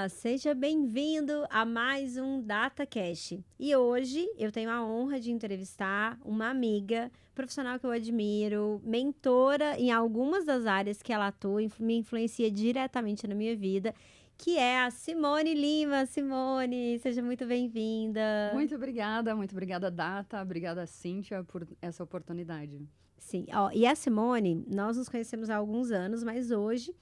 Olá, seja bem-vindo a mais um DataCast. E hoje eu tenho a honra de entrevistar uma amiga profissional que eu admiro, mentora em algumas das áreas que ela atua, me influencia diretamente na minha vida, que é a Simone Lima. Simone, seja muito bem-vinda. Muito obrigada, Data, obrigada, Cíntia, por essa oportunidade. Sim, ó, e a Simone, nós nos conhecemos há alguns anos, mas hoje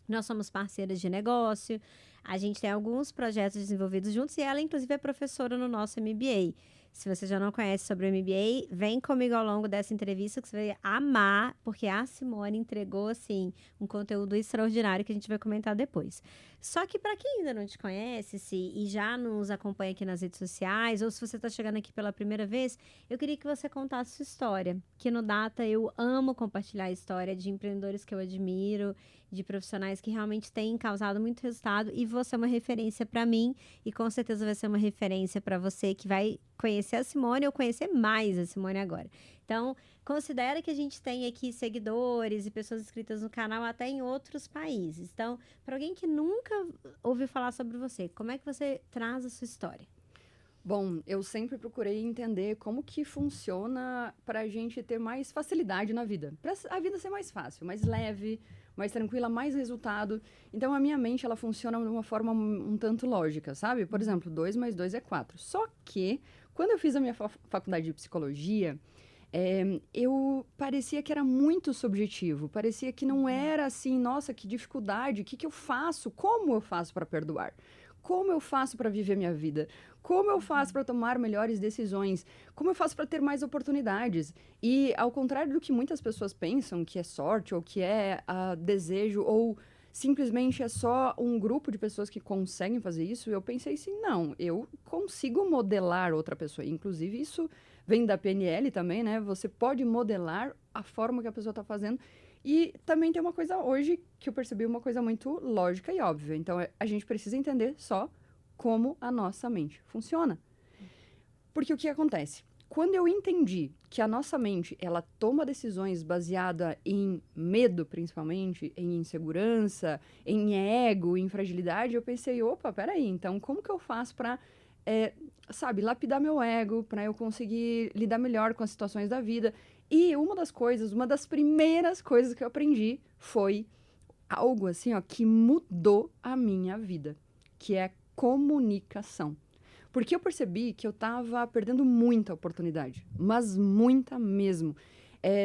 nós somos parceiras de negócio, a gente tem alguns projetos desenvolvidos juntos e ela, inclusive, é professora no nosso MBA. Se você já não conhece sobre o MBA, vem comigo ao longo dessa entrevista que você vai amar, porque a Simone entregou, assim, um conteúdo extraordinário que a gente vai comentar depois. Só que para quem ainda não te conhece e já nos acompanha aqui nas redes sociais, ou se você está chegando aqui pela primeira vez, eu queria que você contasse sua história, que no Data eu amo compartilhar a história de empreendedores que eu admiro, de profissionais que realmente têm causado muito resultado, e você é uma referência para mim e com certeza vai ser uma referência para você que vai conhecer a Simone ou conhecer mais a Simone agora. Então, considera que a gente tem aqui seguidores e pessoas inscritas no canal até em outros países. Então, para alguém que nunca ouviu falar sobre você, como é que você traz a sua história? Bom, eu sempre procurei entender como que funciona para a gente ter mais facilidade na vida. Para a vida ser mais fácil, mais leve, mais tranquila, mais resultado. Então, a minha mente, ela funciona de uma forma um tanto lógica, sabe? Por exemplo, 2 mais 2 é 4. Só que, quando eu fiz a minha faculdade de psicologia, eu parecia que era muito subjetivo, parecia que não era assim, nossa, que dificuldade, o que que eu faço, como eu faço para perdoar? Como eu faço para viver minha vida? Como eu faço para tomar melhores decisões? Como eu faço para ter mais oportunidades? E ao contrário do que muitas pessoas pensam, que é sorte ou que é desejo ou simplesmente é só um grupo de pessoas que conseguem fazer isso, eu pensei assim, não, eu consigo modelar outra pessoa. Inclusive, isso vem da PNL também, né? Você pode modelar a forma que a pessoa está fazendo. E também tem uma coisa hoje que eu percebi, uma coisa muito lógica e óbvia. Então, a gente precisa entender só como a nossa mente funciona. Porque o que acontece? Quando eu entendi que a nossa mente, ela toma decisões baseada em medo, principalmente, em insegurança, em ego, em fragilidade, eu pensei, opa, peraí, então como que eu faço para, sabe, lapidar meu ego, para eu conseguir lidar melhor com as situações da vida? E uma das primeiras coisas que eu aprendi foi algo assim, ó, que mudou a minha vida, que é comunicação. Porque eu percebi que eu estava perdendo muita oportunidade, mas muita mesmo.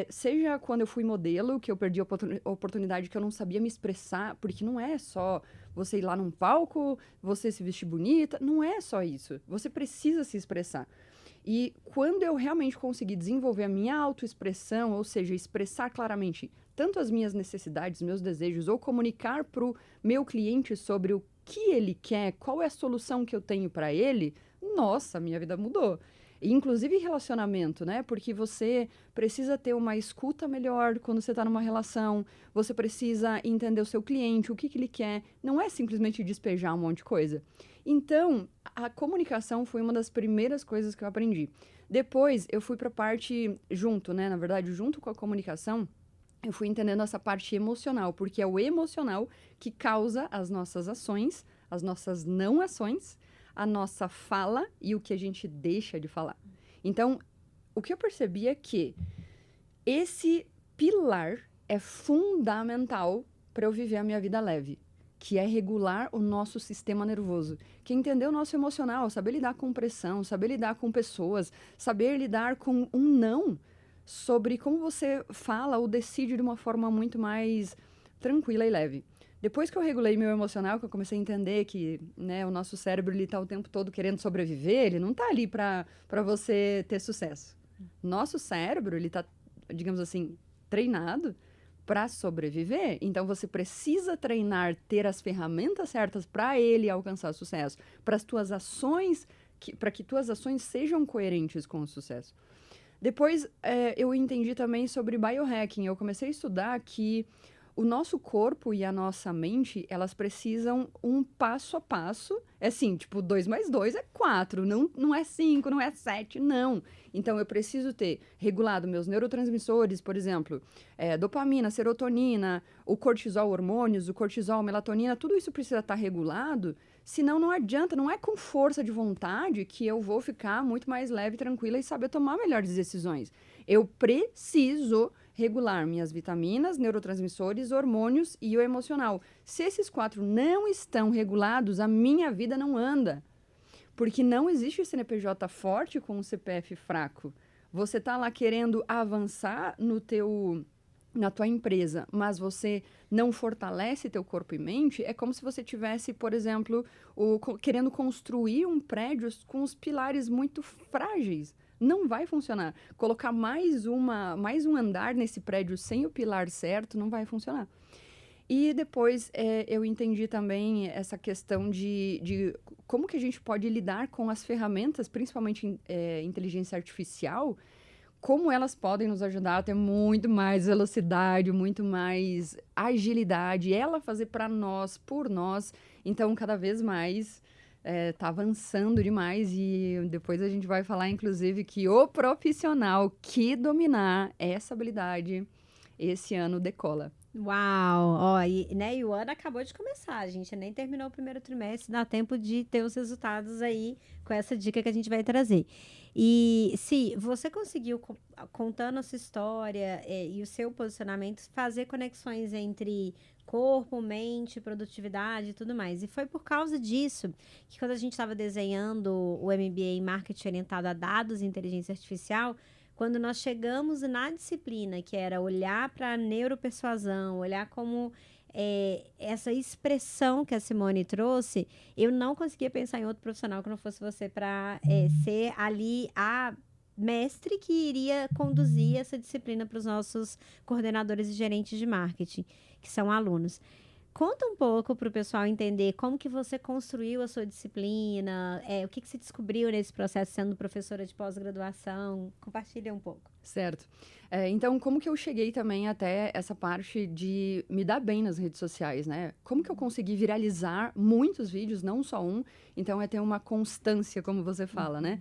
Seja quando eu fui modelo, que eu perdi a oportunidade que eu não sabia me expressar, porque não é só você ir lá num palco, você se vestir bonita, não é só isso. Você precisa se expressar. E quando eu realmente consegui desenvolver a minha autoexpressão, ou seja, expressar claramente tanto as minhas necessidades, meus desejos, ou comunicar para o meu cliente sobre o que ele quer, qual é a solução que eu tenho para ele, nossa, minha vida mudou. E, inclusive relacionamento, né? Porque você precisa ter uma escuta melhor quando você está numa relação, você precisa entender o seu cliente, o que ele quer, não é simplesmente despejar um monte de coisa. Então, a comunicação foi uma das primeiras coisas que eu aprendi. Depois, eu fui para a parte junto, né? Na verdade, junto com a comunicação, eu fui entendendo essa parte emocional, porque é o emocional que causa as nossas ações, as nossas não ações, a nossa fala e o que a gente deixa de falar. Então, o que eu percebi é que esse pilar é fundamental para eu viver a minha vida leve, que é regular o nosso sistema nervoso, que é entender o nosso emocional, saber lidar com pressão, saber lidar com pessoas, saber lidar com um não, sobre como você fala ou decide de uma forma muito mais tranquila e leve. Depois que eu regulei meu emocional, que eu comecei a entender que, né, o nosso cérebro ele tá o tempo todo querendo sobreviver, ele não tá ali para você ter sucesso. Nosso cérebro, ele tá, digamos assim, treinado para sobreviver. Então você precisa treinar, ter as ferramentas certas para ele alcançar sucesso, para as tuas ações, para que tuas ações sejam coerentes com o sucesso. Depois eu entendi também sobre biohacking. Eu comecei a estudar que o nosso corpo e a nossa mente, elas precisam um passo a passo. É assim, tipo, 2 mais 2 é 4, não é 5, não é 7, não. Então, eu preciso ter regulado meus neurotransmissores, por exemplo, dopamina, serotonina, o cortisol, hormônios, o cortisol, melatonina, tudo isso precisa estar regulado, senão não adianta, não é com força de vontade que eu vou ficar muito mais leve, tranquila e saber tomar melhores decisões. Eu preciso regular minhas vitaminas, neurotransmissores, hormônios e o emocional. Se esses 4 não estão regulados, a minha vida não anda. Porque não existe CNPJ forte com um CPF fraco. Você está lá querendo avançar na tua empresa, mas você não fortalece teu corpo e mente, é como se você tivesse, por exemplo, querendo construir um prédio com os pilares muito frágeis. Não vai funcionar. Colocar mais um andar nesse prédio sem o pilar certo não vai funcionar. E depois eu entendi também essa questão de como que a gente pode lidar com as ferramentas, principalmente inteligência artificial, como elas podem nos ajudar a ter muito mais velocidade, muito mais agilidade, ela fazer para nós, por nós. Então, cada vez mais tá avançando demais e depois a gente vai falar, inclusive, que o profissional que dominar essa habilidade esse ano decola. Uau! Ó, e o ano acabou de começar, a gente nem terminou o primeiro trimestre, dá tempo de ter os resultados aí com essa dica que a gente vai trazer. E se você conseguiu, contando a sua história e o seu posicionamento, fazer conexões entre corpo, mente, produtividade e tudo mais. E foi por causa disso que quando a gente estava desenhando o MBA em Marketing Orientado a Dados e Inteligência Artificial, quando nós chegamos na disciplina, que era olhar para a neuropersuasão, olhar como essa expressão que a Simone trouxe, eu não conseguia pensar em outro profissional que não fosse você para ser ali a mestre que iria conduzir essa disciplina para os nossos coordenadores e gerentes de marketing, que são alunos. Conta um pouco para o pessoal entender como que você construiu a sua disciplina, o que você descobriu nesse processo sendo professora de pós-graduação. Compartilha um pouco. Certo. Então, como que eu cheguei também até essa parte de me dar bem nas redes sociais, né? Como que eu consegui viralizar muitos vídeos, não só um? Então, é ter uma constância, como você fala, né?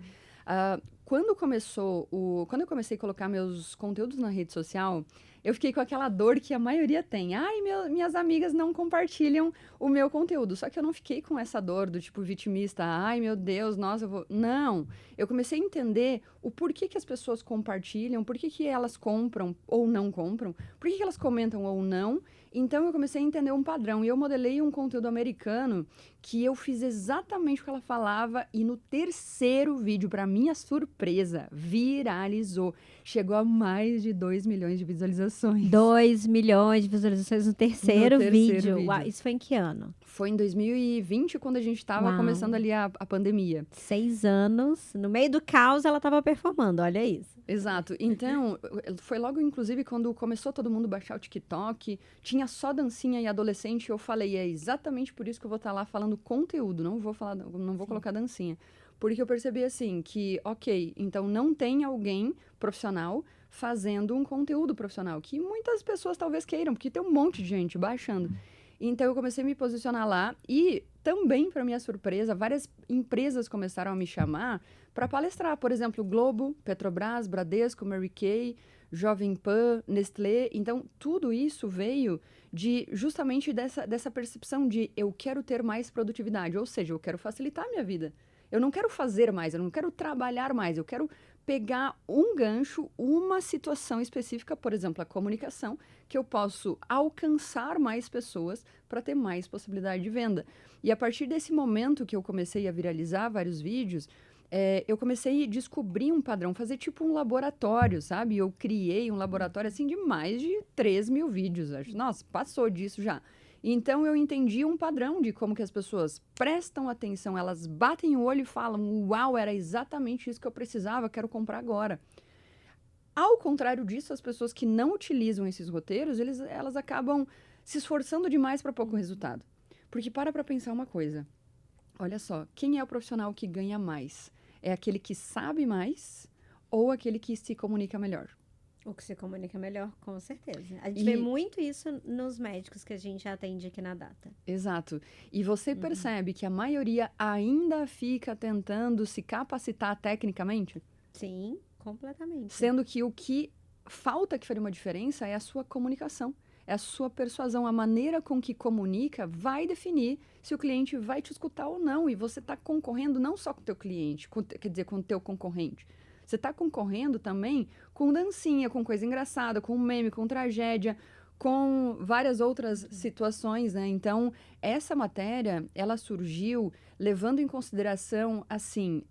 Quando eu comecei a colocar meus conteúdos na rede social, eu fiquei com aquela dor que a maioria tem. Ai, minhas amigas não compartilham o meu conteúdo. Só que eu não fiquei com essa dor do tipo vitimista. Ai, meu Deus, nossa, eu vou... Não. Eu comecei a entender o porquê que as pessoas compartilham, por que elas compram ou não compram, por que elas comentam ou não. Então, eu comecei a entender um padrão. E eu modelei um conteúdo americano que eu fiz exatamente o que ela falava. E no terceiro vídeo, para minha surpresa, viralizou. Chegou a mais de 2 milhões de visualizações. 2 milhões de visualizações no terceiro vídeo. Uau, isso foi em que ano? Foi em 2020, quando a gente estava começando ali a pandemia. 6 anos. No meio do caos, ela estava performando. Olha isso. Exato. Então, foi logo, inclusive, quando começou todo mundo baixar o TikTok, tinha só dancinha e adolescente, eu falei, é exatamente por isso que eu vou estar lá falando conteúdo, não vou colocar dancinha. Porque eu percebi, assim, que, ok, então não tem alguém profissional fazendo um conteúdo profissional, que muitas pessoas talvez queiram, porque tem um monte de gente baixando. Então, eu comecei a me posicionar lá e também, para minha surpresa, várias empresas começaram a me chamar para palestrar. Por exemplo, Globo, Petrobras, Bradesco, Mary Kay, Jovem Pan, Nestlé. Então, tudo isso veio justamente dessa percepção de eu quero ter mais produtividade, ou seja, eu quero facilitar a minha vida. Eu não quero fazer mais, eu não quero trabalhar mais, eu quero pegar um gancho, uma situação específica, por exemplo, a comunicação, que eu posso alcançar mais pessoas para ter mais possibilidade de venda. E a partir desse momento que eu comecei a viralizar vários vídeos, eu comecei a descobrir um padrão, fazer tipo um laboratório, sabe? Eu criei um laboratório assim de mais de 3 mil vídeos, acho. Nossa, passou disso já. Então, eu entendi um padrão de como que as pessoas prestam atenção, elas batem o olho e falam, uau, era exatamente isso que eu precisava, quero comprar agora. Ao contrário disso, as pessoas que não utilizam esses roteiros, elas acabam se esforçando demais para pouco resultado. Porque para pensar uma coisa, olha só, quem é o profissional que ganha mais? É aquele que sabe mais ou aquele que se comunica melhor? O que se comunica melhor, com certeza. A gente vê muito isso nos médicos que a gente atende aqui na Data. Exato. E você percebe que a maioria ainda fica tentando se capacitar tecnicamente? Sim, completamente. Sendo que o que falta que faria uma diferença é a sua comunicação. É a sua persuasão. A maneira com que comunica vai definir se o cliente vai te escutar ou não. E você está concorrendo não só com o teu cliente, quer dizer, com o teu concorrente. Você está concorrendo também com dancinha, com coisa engraçada, com meme, com tragédia, com várias outras situações, né? Então, essa matéria, ela surgiu levando em consideração, assim,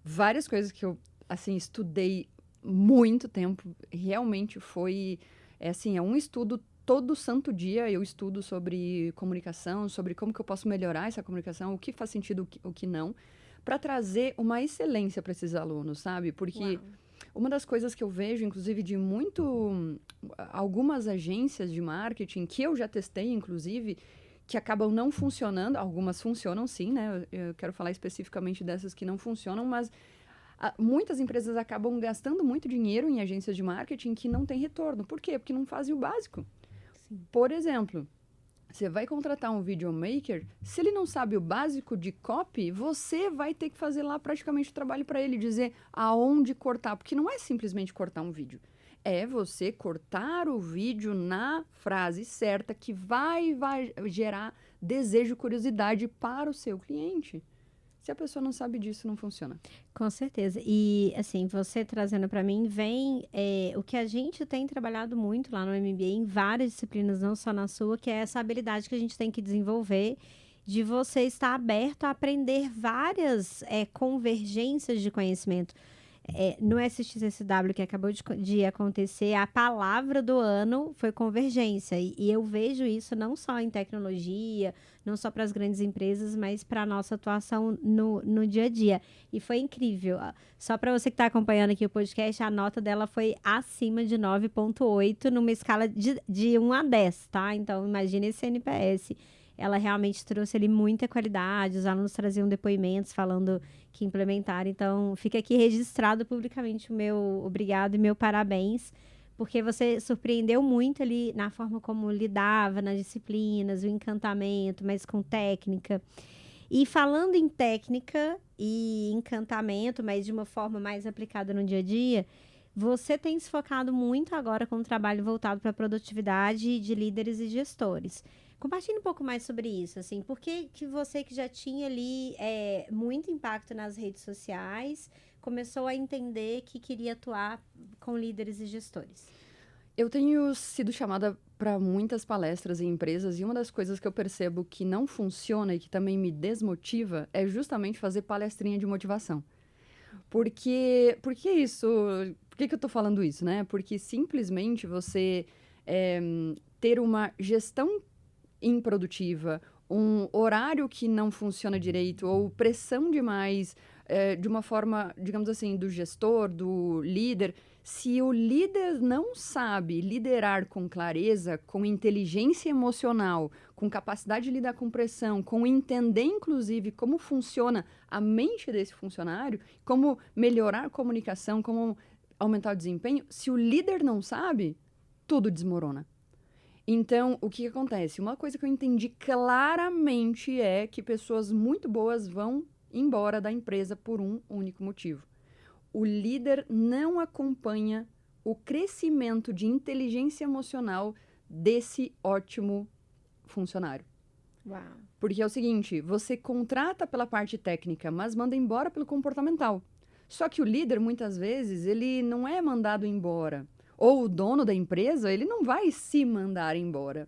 várias coisas que eu, assim, estudei muito tempo. Realmente foi, assim, é um estudo todo santo dia. Eu estudo sobre comunicação, sobre como que eu posso melhorar essa comunicação, o que faz sentido, o que não, para trazer uma excelência para esses alunos, sabe? Porque uma das coisas que eu vejo, inclusive, de algumas agências de marketing, que eu já testei, inclusive, que acabam não funcionando, algumas funcionam sim, né? Eu quero falar especificamente dessas que não funcionam, mas muitas empresas acabam gastando muito dinheiro em agências de marketing que não tem retorno. Por quê? Porque não fazem o básico. Sim. Por exemplo, você vai contratar um videomaker, se ele não sabe o básico de copy, você vai ter que fazer lá praticamente o trabalho para ele, dizer aonde cortar, porque não é simplesmente cortar um vídeo. É você cortar o vídeo na frase certa que vai gerar desejo e curiosidade para o seu cliente. Se a pessoa não sabe disso, não funciona. Com certeza. E, assim, você trazendo para mim, vem o que a gente tem trabalhado muito lá no MBA, em várias disciplinas, não só na sua, que é essa habilidade que a gente tem que desenvolver de você estar aberto a aprender várias convergências de conhecimento. No SXSW que acabou de acontecer, a palavra do ano foi convergência. E eu vejo isso não só em tecnologia, não só para as grandes empresas, mas para a nossa atuação no dia a dia. E foi incrível. Só para você que está acompanhando aqui o podcast, a nota dela foi acima de 9,8 numa escala de 1 a 10, tá? Então, imagine esse NPS. Ela realmente trouxe ali muita qualidade, os alunos traziam depoimentos falando que implementaram. Então, fica aqui registrado publicamente o meu obrigado e meu parabéns, porque você surpreendeu muito ali na forma como lidava nas disciplinas, o encantamento, mas com técnica. E falando em técnica e encantamento, mas de uma forma mais aplicada no dia a dia, você tem se focado muito agora com o trabalho voltado para a produtividade de líderes e gestores. Compartilhe um pouco mais sobre isso, assim, por que você que já tinha ali muito impacto nas redes sociais, começou a entender que queria atuar com líderes e gestores? Eu tenho sido chamada para muitas palestras em empresas e uma das coisas que eu percebo que não funciona e que também me desmotiva é justamente fazer palestrinha de motivação. Por que isso? Por que eu tô falando isso, né? Porque simplesmente você ter uma gestão improdutiva, um horário que não funciona direito ou pressão demais, de uma forma, digamos assim, do gestor, do líder. Se o líder não sabe liderar com clareza, com inteligência emocional, com capacidade de lidar com pressão, com entender, inclusive, como funciona a mente desse funcionário, como melhorar a comunicação, como aumentar o desempenho, se o líder não sabe, tudo desmorona. Então, o que acontece? Uma coisa que eu entendi claramente é que pessoas muito boas vão embora da empresa por um único motivo. O líder não acompanha o crescimento de inteligência emocional desse ótimo funcionário. Uau. Porque é o seguinte, você contrata pela parte técnica, mas manda embora pelo comportamental. Só que o líder, muitas vezes, ele não é mandado embora. Ou o dono da empresa, ele não vai se mandar embora.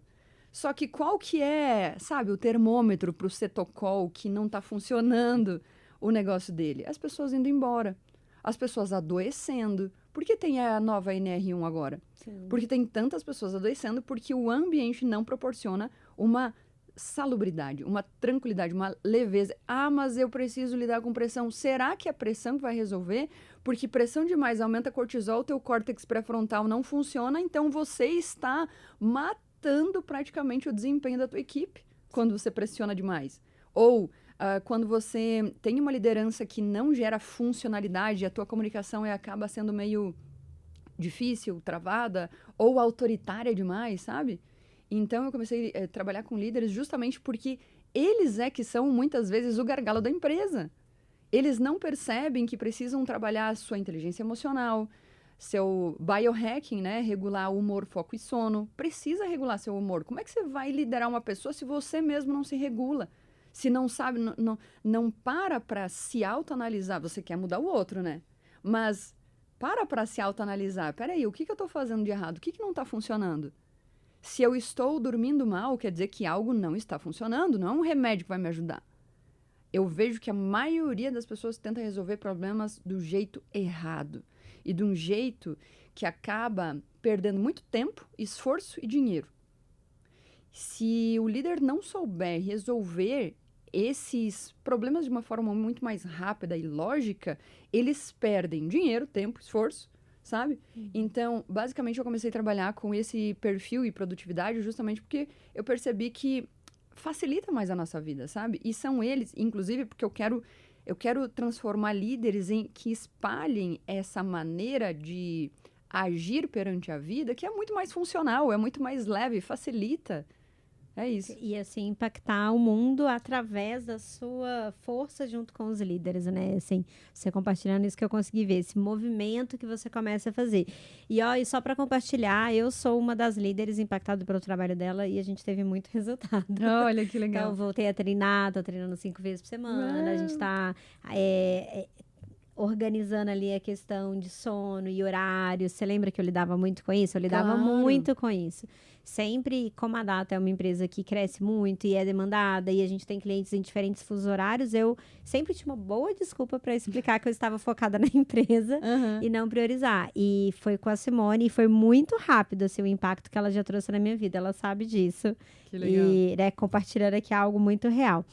Só que qual que é, sabe, o termômetro para o cetocol que não está funcionando o negócio dele? As pessoas indo embora. As pessoas adoecendo. Por que tem a nova NR1 agora? Sim. Porque tem tantas pessoas adoecendo porque o ambiente não proporciona uma salubridade, uma tranquilidade, uma leveza. Ah, mas eu preciso lidar com pressão. Será que é a pressão que vai resolver? Porque pressão demais aumenta cortisol, teu córtex pré-frontal não funciona, então você está matando praticamente o desempenho da tua equipe quando você pressiona demais. Ou quando você tem uma liderança que não gera funcionalidade, a tua comunicação acaba sendo meio difícil, travada ou autoritária demais, sabe? Então, eu comecei a trabalhar com líderes justamente porque eles que são, muitas vezes, o gargalo da empresa. Eles não percebem que precisam trabalhar a sua inteligência emocional, seu biohacking, né? Regular o humor, foco e sono. Precisa regular seu humor. Como é que você vai liderar uma pessoa se você mesmo não se regula? Se não sabe, não para se autoanalisar. Você quer mudar o outro, né? Mas para se autoanalisar. Peraí, o que eu estou fazendo de errado? O que não está funcionando? Se eu estou dormindo mal, quer dizer que algo não está funcionando. Não é um remédio que vai me ajudar. Eu vejo que a maioria das pessoas tenta resolver problemas do jeito errado. E de um jeito que acaba perdendo muito tempo, esforço e dinheiro. Se o líder não souber resolver esses problemas de uma forma muito mais rápida e lógica, eles perdem dinheiro, tempo, esforço, sabe? Então, basicamente, eu comecei a trabalhar com esse perfil e produtividade justamente porque eu percebi que facilita mais a nossa vida, sabe? E são eles, inclusive, porque eu quero transformar líderes em que espalhem essa maneira de agir perante a vida, que é muito mais funcional, é muito mais leve, facilita. É isso. E assim, impactar o mundo através da sua força junto com os líderes, né? Assim, você compartilhando isso que eu consegui ver, esse movimento que você começa a fazer. E só para compartilhar, eu sou uma das líderes impactada pelo trabalho dela e a gente teve muito resultado. Olha que legal. Então, eu voltei a treinar, tô treinando 5 vezes por semana, a gente tá organizando ali a questão de sono e horário. Você lembra que eu lidava muito com isso? Eu lidava muito com isso. Sempre, como a Data é uma empresa que cresce muito e é demandada, e a gente tem clientes em diferentes fusos horários, eu sempre tinha uma boa desculpa para explicar que eu estava focada na empresa e não priorizar. E foi com a Simone, e foi muito rápido assim, o impacto que ela já trouxe na minha vida. Ela sabe disso. Que legal. E compartilhando aqui algo muito real.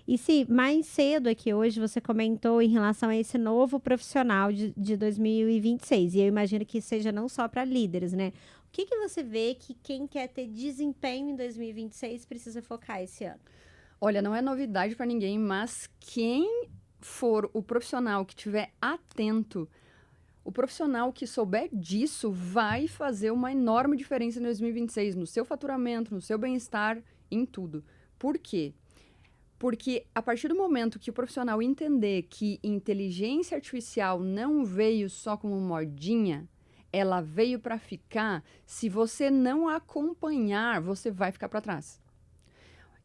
E se mais cedo aqui hoje você comentou em relação a esse novo profissional de 2026, e eu imagino que seja não só para líderes, né? O que você vê que quem quer ter desempenho em 2026 precisa focar esse ano? Olha, não é novidade para ninguém, mas quem for o profissional que estiver atento, o profissional que souber disso vai fazer uma enorme diferença em 2026, no seu faturamento, no seu bem-estar, em tudo. Por quê? Porque a partir do momento que o profissional entender que inteligência artificial não veio só como modinha, ela veio para ficar, se você não acompanhar, você vai ficar para trás.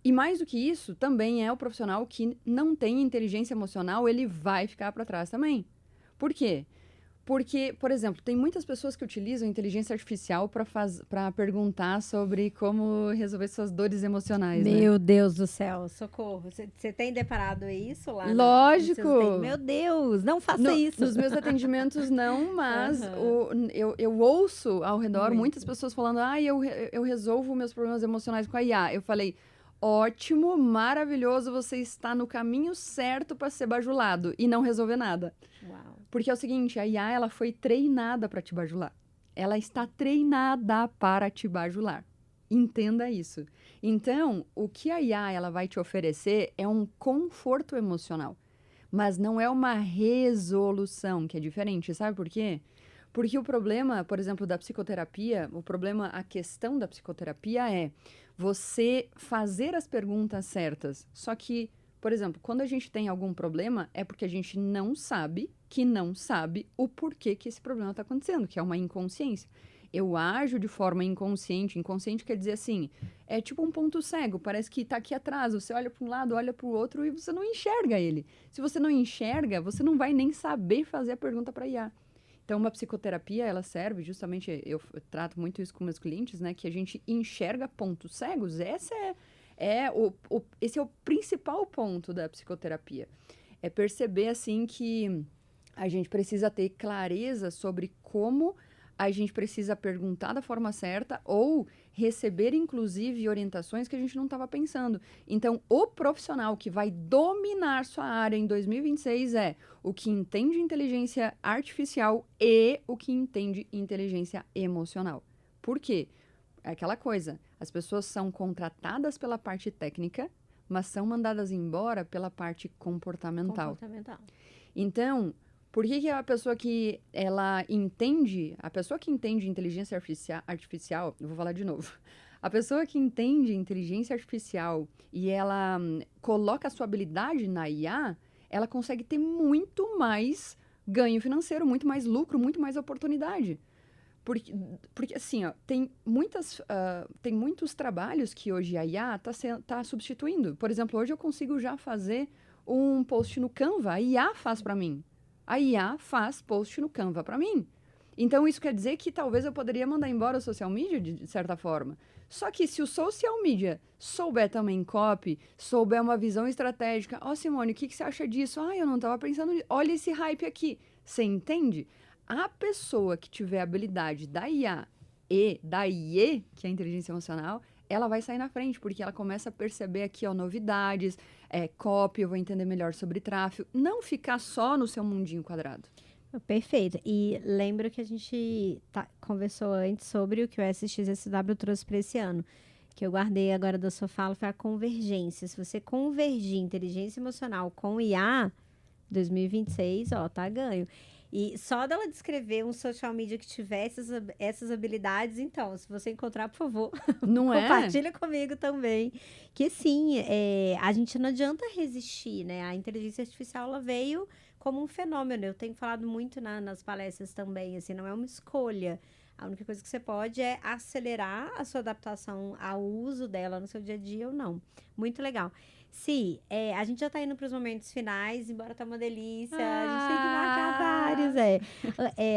E mais do que isso, também é o profissional que não tem inteligência emocional, ele vai ficar para trás também. Por quê? Porque, por exemplo, tem muitas pessoas que utilizam inteligência artificial para perguntar sobre como resolver suas dores emocionais. Meu Deus do céu, socorro. Você tem deparado isso lá? Lógico! Meu Deus, não faça isso. Nos meus atendimentos, não, mas eu ouço ao redor muitas pessoas falando: eu resolvo meus problemas emocionais com a IA. Eu falei: ótimo, maravilhoso, você está no caminho certo para ser bajulado e não resolver nada. Uau. Porque é o seguinte, a IA ela foi treinada para te bajular. Ela está treinada para te bajular. Entenda isso. Então, o que a IA ela vai te oferecer é um conforto emocional, mas não é uma resolução, que é diferente. Sabe por quê? Porque o problema, por exemplo, da psicoterapia, a questão da psicoterapia é você fazer as perguntas certas. Só que, por exemplo, quando a gente tem algum problema, é porque a gente não sabe o porquê que esse problema está acontecendo, que é uma inconsciência. Eu ajo de forma inconsciente. Inconsciente quer dizer assim, é tipo um ponto cego, parece que está aqui atrás. Você olha para um lado, olha para o outro e você não enxerga ele. Se você não enxerga, você não vai nem saber fazer a pergunta para IA. Então, uma psicoterapia, ela serve justamente, eu trato muito isso com meus clientes, né? Que a gente enxerga pontos cegos. Esse é o principal ponto da psicoterapia. É perceber, assim, que a gente precisa ter clareza sobre como a gente precisa perguntar da forma certa ou receber, inclusive, orientações que a gente não estava pensando. Então, o profissional que vai dominar sua área em 2026 é o que entende inteligência artificial e o que entende inteligência emocional. Por quê? É aquela coisa, as pessoas são contratadas pela parte técnica, mas são mandadas embora pela parte comportamental. Então, Por que a pessoa que ela entende, a pessoa que entende inteligência artificial, eu vou falar de novo. A pessoa que entende inteligência artificial e ela coloca a sua habilidade na IA, ela consegue ter muito mais ganho financeiro, muito mais lucro, muito mais oportunidade. Porque assim, ó, tem muitos trabalhos que hoje a IA tá substituindo. Por exemplo, hoje eu consigo já fazer um post no Canva, a IA faz para mim. A IA faz post no Canva para mim. Então, isso quer dizer que talvez eu poderia mandar embora o social media, de certa forma. Só que se o social media souber também copy, souber uma visão estratégica, Simone, o que você acha disso? Eu não estava pensando nisso. Olha esse hype aqui. Você entende? A pessoa que tiver habilidade da IA e da IE, que é a inteligência emocional, ela vai sair na frente, porque ela começa a perceber aqui, novidades, copy, eu vou entender melhor sobre tráfego, não ficar só no seu mundinho quadrado. Perfeito. E lembro que a gente conversou antes sobre o que o SXSW trouxe para esse ano. Que eu guardei agora da sua fala foi a convergência. Se você convergir inteligência emocional com IA, 2026, tá ganho. E só dela descrever um social media que tivesse essas habilidades, então, se você encontrar, por favor, compartilha comigo também. Que sim, a gente não adianta resistir, né? A inteligência artificial, ela veio como um fenômeno. Eu tenho falado muito nas palestras também, assim, não é uma escolha. A única coisa que você pode é acelerar a sua adaptação ao uso dela no seu dia a dia ou não. Muito legal. Sim, a gente já tá indo para os momentos finais, embora tá uma delícia. A gente tem que marcar vários,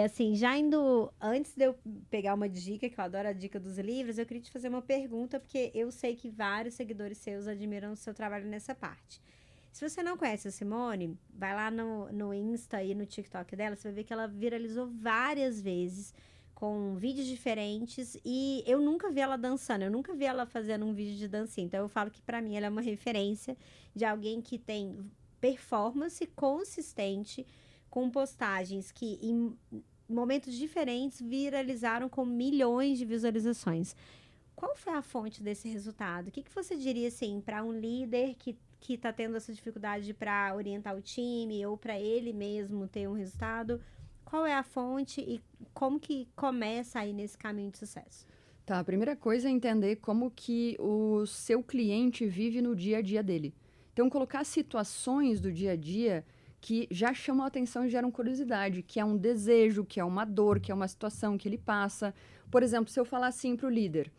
assim, já indo... Antes de eu pegar uma dica, que eu adoro a dica dos livros, eu queria te fazer uma pergunta, porque eu sei que vários seguidores seus admiram o seu trabalho nessa parte. Se você não conhece a Simone, vai lá no Insta e no TikTok dela, você vai ver que ela viralizou várias vezes com vídeos diferentes e eu nunca vi ela dançando, eu nunca vi ela fazendo um vídeo de dancinha. Então, eu falo que pra mim ela é uma referência de alguém que tem performance consistente com postagens que em momentos diferentes viralizaram com milhões de visualizações. Qual foi a fonte desse resultado? O que você diria, assim, para um líder que está tendo essa dificuldade para orientar o time ou para ele mesmo ter um resultado? Qual é a fonte e como que começa aí nesse caminho de sucesso? Tá, a primeira coisa é entender como que o seu cliente vive no dia a dia dele. Então, colocar situações do dia a dia que já chamam a atenção e geram curiosidade, que é um desejo, que é uma dor, que é uma situação que ele passa. Por exemplo, se eu falar assim para o líder,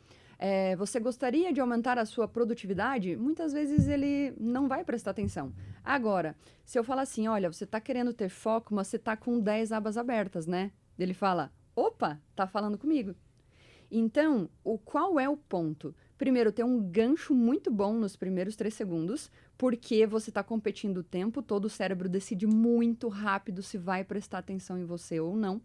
você gostaria de aumentar a sua produtividade? Muitas vezes ele não vai prestar atenção. Agora, se eu falar assim, olha, você está querendo ter foco, mas você está com 10 abas abertas, né? Ele fala, opa, tá falando comigo. Então, qual é o ponto? Primeiro, ter um gancho muito bom nos primeiros 3 segundos, porque você está competindo o tempo todo, o cérebro decide muito rápido se vai prestar atenção em você ou não.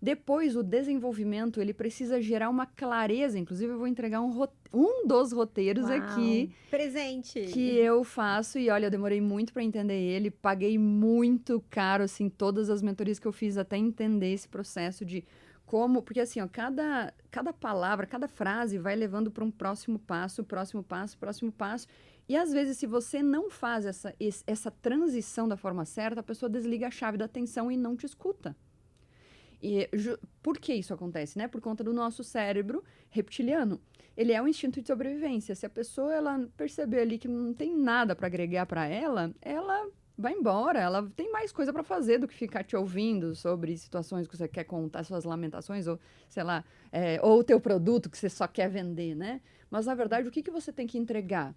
Depois, o desenvolvimento, ele precisa gerar uma clareza. Inclusive, eu vou entregar um dos roteiros aqui. Presente! Que eu faço. E, olha, eu demorei muito para entender ele. Paguei muito caro, assim, todas as mentorias que eu fiz até entender esse processo de como... Porque, assim, ó, cada palavra, cada frase vai levando para um próximo passo, próximo passo, próximo passo. E, às vezes, se você não faz essa transição da forma certa, a pessoa desliga a chave da atenção e não te escuta. E por que isso acontece, né? Por conta do nosso cérebro reptiliano. Ele é um instinto de sobrevivência. Se a pessoa ela perceber ali que não tem nada para agregar para ela vai embora. Ela tem mais coisa para fazer do que ficar te ouvindo sobre situações que você quer contar, suas lamentações, ou, sei lá, ou o teu produto que você só quer vender, né? Mas, na verdade, o que você tem que entregar?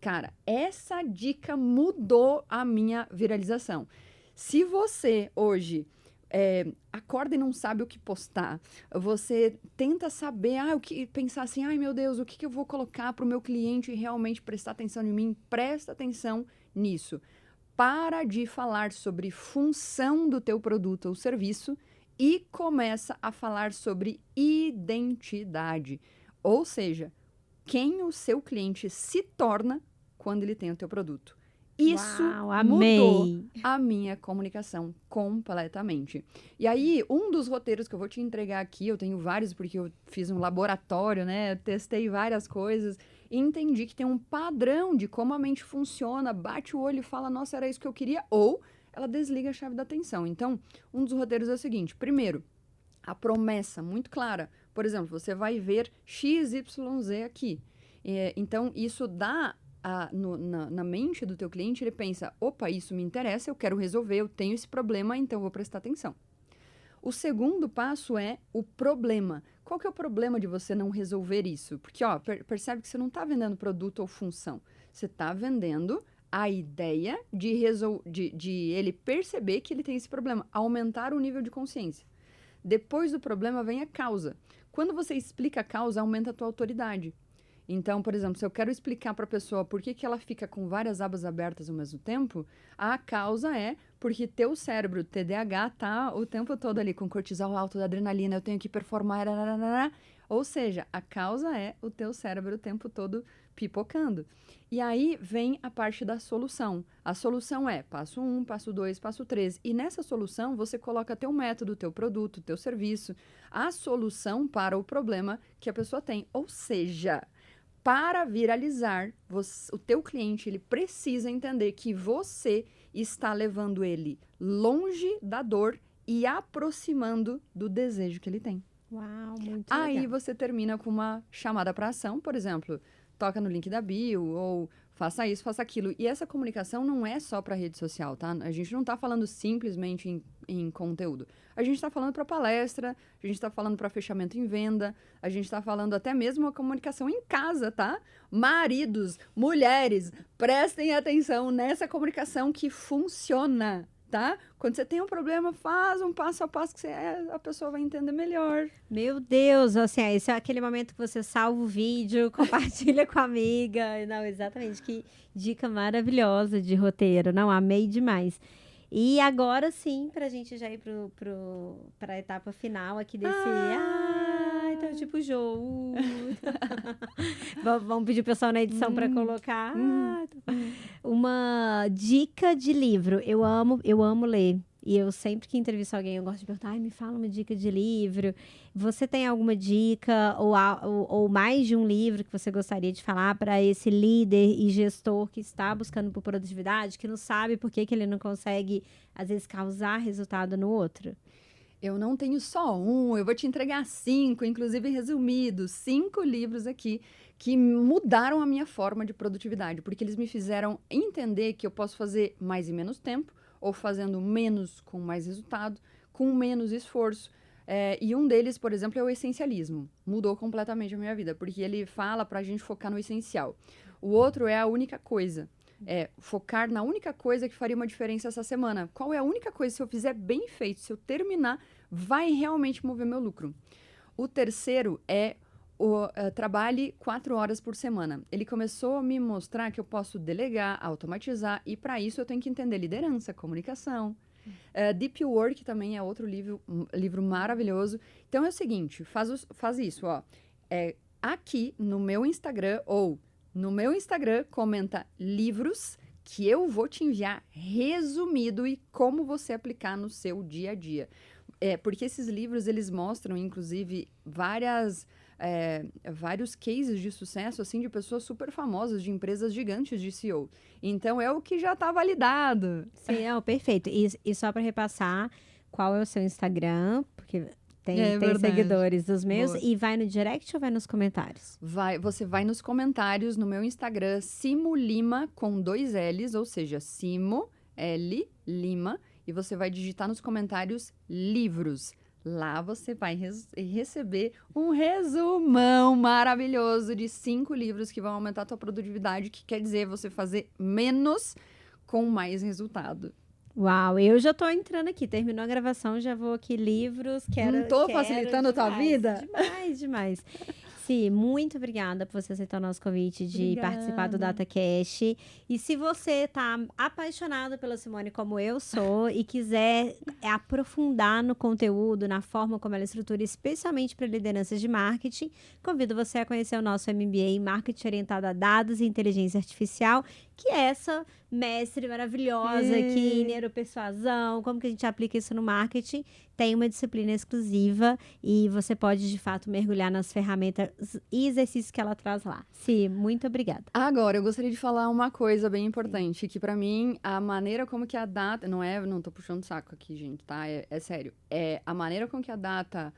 Cara, essa dica mudou a minha viralização. Se você, hoje... acorda e não sabe o que postar. Você tenta saber, pensar assim, ai meu Deus, o que eu vou colocar para o meu cliente realmente prestar atenção em mim? Presta atenção nisso. Para de falar sobre função do teu produto ou serviço e começa a falar sobre identidade. Ou seja, quem o seu cliente se torna quando ele tem o teu produto. Isso mudou a minha comunicação completamente. E aí, um dos roteiros que eu vou te entregar aqui, eu tenho vários porque eu fiz um laboratório, né? Eu testei várias coisas e entendi que tem um padrão de como a mente funciona, bate o olho e fala, nossa, era isso que eu queria, ou ela desliga a chave da atenção. Então, um dos roteiros é o seguinte: primeiro, a promessa muito clara. Por exemplo, você vai ver XYZ aqui. Então, isso dá na mente do teu cliente, ele pensa, opa, isso me interessa, eu quero resolver, eu tenho esse problema, então eu vou prestar atenção. O segundo passo é o problema. Qual que é o problema de você não resolver isso? Porque, ó, percebe que você não está vendendo produto ou função. Você está vendendo a ideia de ele perceber que ele tem esse problema, aumentar o nível de consciência. Depois do problema vem a causa. Quando você explica a causa, aumenta a tua autoridade. Então, por exemplo, se eu quero explicar para a pessoa por que ela fica com várias abas abertas ao mesmo tempo, a causa é porque teu cérebro, TDAH, tá o tempo todo ali com cortisol alto, adrenalina, eu tenho que performar, ou seja, a causa é o teu cérebro o tempo todo pipocando. E aí vem a parte da solução. A solução é passo 1, passo 2, passo 3. E nessa solução, você coloca teu método, teu produto, teu serviço, a solução para o problema que a pessoa tem. Ou seja, para viralizar, o teu cliente ele precisa entender que você está levando ele longe da dor e aproximando do desejo que ele tem. Uau, muito Aí legal. você termina com uma chamada para ação, por exemplo, toca no link da bio ou faça isso, faça aquilo. E essa comunicação não é só para rede social, tá? A gente não está falando simplesmente em conteúdo. A gente está falando para palestra, a gente está falando para fechamento em venda, a gente está falando até mesmo a comunicação em casa, tá? Maridos, mulheres, prestem atenção nessa comunicação que funciona, tá? Quando você tem um problema, faz um passo a passo que a pessoa vai entender melhor. Meu Deus, assim, esse é aquele momento que você salva o vídeo, compartilha com a amiga. Não, exatamente, que dica maravilhosa de roteiro. Não, amei demais. E agora sim, pra gente já ir pra etapa final aqui desse... então tipo jogo. Vamos pedir o pessoal na edição pra colocar uma dica de livro. Eu amo ler. E eu sempre que entrevisto alguém, eu gosto de perguntar, me fala uma dica de livro. Você tem alguma dica ou mais de um livro que você gostaria de falar para esse líder e gestor que está buscando por produtividade, que não sabe por que ele não consegue, às vezes, causar resultado no outro? Eu não tenho só um, eu vou te entregar 5, inclusive resumidos, 5 livros aqui que mudaram a minha forma de produtividade, porque eles me fizeram entender que eu posso fazer mais em menos tempo, ou fazendo menos com mais resultado, com menos esforço. E um deles, por exemplo, é o essencialismo. Mudou completamente a minha vida, porque ele fala pra gente focar no essencial. O outro é a única coisa. Focar na única coisa que faria uma diferença essa semana. Qual é a única coisa, se eu fizer bem feito, se eu terminar, vai realmente mover meu lucro. O terceiro é trabalhe 4 horas por semana. Ele começou a me mostrar que eu posso delegar, automatizar, e para isso eu tenho que entender liderança, comunicação. Deep Work também é outro livro maravilhoso. Então é o seguinte, faz isso, ó. Aqui no meu Instagram, comenta livros que eu vou te enviar resumido e como você aplicar no seu dia a dia. Porque esses livros, eles mostram, inclusive, vários cases de sucesso, assim, de pessoas super famosas, de empresas gigantes de CEO. Então, é o que já está validado. Sim, perfeito. E só para repassar, qual é o seu Instagram? Porque tem seguidores dos meus. Boa. E vai no direct ou vai nos comentários? Você vai nos comentários no meu Instagram, Simo Lima, com 2 L's, ou seja, Simo, L, Lima, e você vai digitar nos comentários livros. Lá você vai receber um resumão maravilhoso de 5 livros que vão aumentar a tua produtividade, que quer dizer você fazer menos com mais resultado. Uau, eu já tô entrando aqui, terminou a gravação, já vou aqui, livros, Não tô facilitando a tua vida? Demais. Sim, muito obrigada por você aceitar o nosso convite de participar do DataCast. E se você tá apaixonado pela Simone como eu sou e quiser aprofundar no conteúdo, na forma como ela estrutura, especialmente para lideranças de marketing, convido você a conhecer o nosso MBA em Marketing Orientado a Dados e Inteligência Artificial, que é essa mestre maravilhosa aqui em neuropersuasão, como que a gente aplica isso no marketing. Tem uma disciplina exclusiva e você pode, de fato, mergulhar nas ferramentas e exercícios que ela traz lá. Sim, muito obrigada. Agora, eu gostaria de falar uma coisa bem importante, que pra mim, a maneira como que a data... Não tô puxando saco aqui, gente, tá? É sério. A maneira como que a data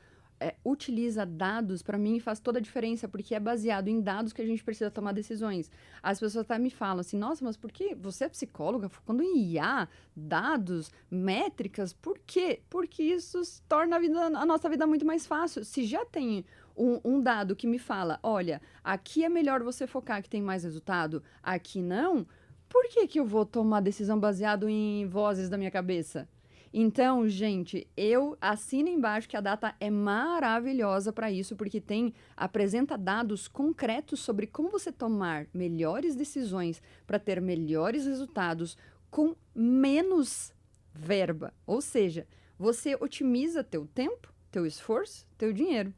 utiliza dados, pra mim, faz toda a diferença, porque é baseado em dados que a gente precisa tomar decisões. As pessoas até me falam assim, nossa, mas por que você é psicóloga? Quando em IA, dados, métricas, por quê? Porque isso torna a nossa vida muito mais fácil. Se já tem um dado que me fala, olha, aqui é melhor você focar que tem mais resultado, aqui não, por que que eu vou tomar decisão baseado em vozes da minha cabeça? Então, gente, eu assino embaixo que a data é maravilhosa para isso, porque apresenta dados concretos sobre como você tomar melhores decisões para ter melhores resultados com menos verba. Ou seja, você otimiza teu tempo, teu esforço, teu dinheiro.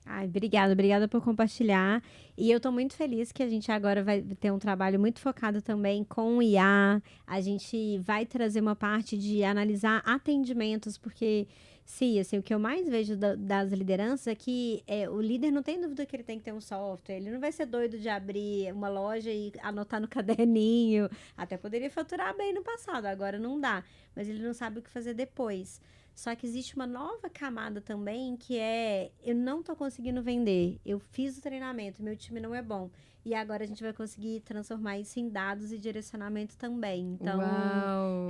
Ai, obrigada por compartilhar. E eu tô muito feliz que a gente agora vai ter um trabalho muito focado também com o IA. A gente vai trazer uma parte de analisar atendimentos, porque, sim, assim, o que eu mais vejo das lideranças é que o líder não tem dúvida que ele tem que ter um software, ele não vai ser doido de abrir uma loja e anotar no caderninho. Até poderia faturar bem no passado, agora não dá. Mas ele não sabe o que fazer depois. Só que existe uma nova camada também, que eu não tô conseguindo vender. Eu fiz o treinamento, meu time não é bom. E agora a gente vai conseguir transformar isso em dados e direcionamento também. Então,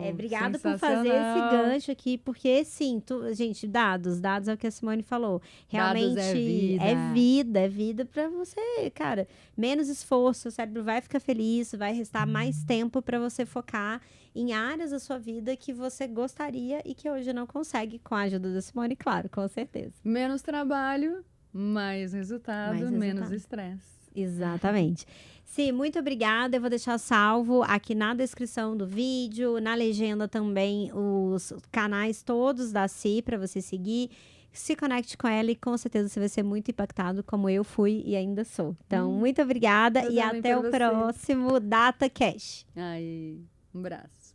obrigada por fazer esse gancho aqui, porque sim, gente, dados é o que a Simone falou. Realmente Dados é vida pra você, cara. Menos esforço, o cérebro vai ficar feliz, vai restar mais tempo pra você focar em áreas da sua vida que você gostaria e que hoje não consegue, com a ajuda da Simone, claro, com certeza. Menos trabalho, mais resultado, menos estresse. Exatamente. Sim, muito obrigada. Eu vou deixar salvo aqui na descrição do vídeo, na legenda também, os canais todos da Si para você seguir. Se conecte com ela e com certeza você vai ser muito impactado, como eu fui e ainda sou. Então, muito obrigada e até o próximo Data Cash. Ai, um abraço.